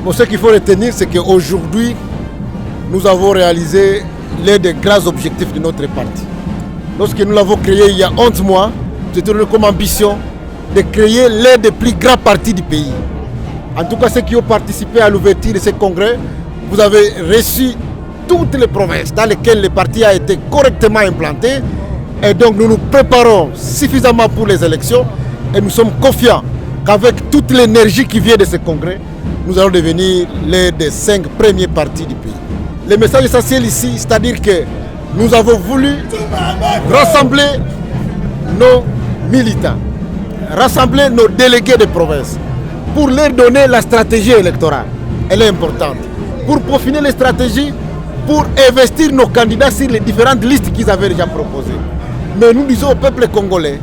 Bon, ce qu'il faut retenir, c'est qu'aujourd'hui, nous avons réalisé l'un des grands objectifs de notre parti. Lorsque nous l'avons créé il y a 11 mois, c'était comme ambition de créer l'un des plus grands partis du pays. En tout cas, ceux qui ont participé à l'ouverture de ce congrès, vous avez reçu toutes les provinces dans lesquelles le parti a été correctement implanté. Et donc nous nous préparons suffisamment pour les élections et nous sommes confiants qu'avec toute l'énergie qui vient de ce congrès, nous allons devenir l'un des 5 premiers partis du pays. Le message essentiel ici, c'est-à-dire que nous avons voulu rassembler nos militants, rassembler nos délégués de province pour leur donner la stratégie électorale. Elle est importante. Pour peaufiner les stratégies, pour investir nos candidats sur les différentes listes qu'ils avaient déjà proposées. Mais nous disons au peuple congolais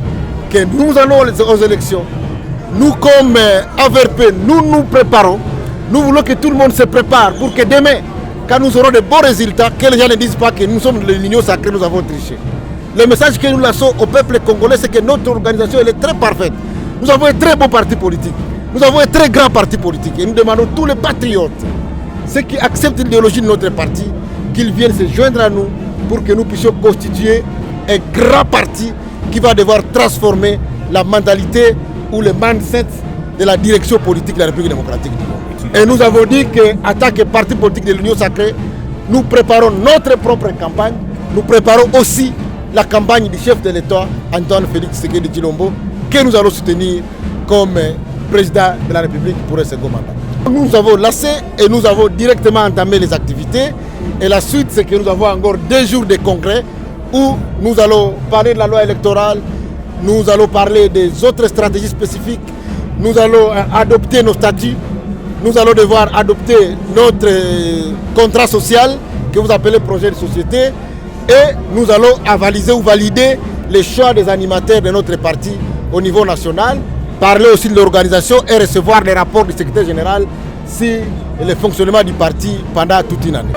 que nous allons aux élections. Nous, comme AVRP, nous nous préparons. Nous voulons que tout le monde se prépare pour que demain, quand nous aurons de bons résultats, que les gens ne disent pas que nous sommes l'union sacrée, nous avons triché. Le message que nous lançons au peuple congolais, c'est que notre organisation elle est très parfaite. Nous avons un très beau parti politique. Nous avons un très grand parti politique. Et nous demandons tous les patriotes, ceux qui acceptent l'idéologie de notre parti, qu'ils viennent se joindre à nous pour que nous puissions constituer un grand parti qui va devoir transformer la mentalité ou le mindset de la direction politique de la République démocratique du Congo. Et nous avons dit qu'en tant que parti politique de l'Union sacrée, nous préparons notre propre campagne. Nous préparons aussi la campagne du chef de l'État, Antoine Félix Tshisekedi Tshilombo, que nous allons soutenir comme président de la République pour un second mandat. Nous avons lancé et nous avons directement entamé les activités. Et la suite, c'est que nous avons encore 2 jours de congrès où nous allons parler de la loi électorale, nous allons parler des autres stratégies spécifiques, nous allons adopter nos statuts, nous allons devoir adopter notre contrat social que vous appelez projet de société et nous allons avaliser ou valider les choix des animateurs de notre parti au niveau national, parler aussi de l'organisation et recevoir les rapports du secrétaire général sur le fonctionnement du parti pendant toute une année.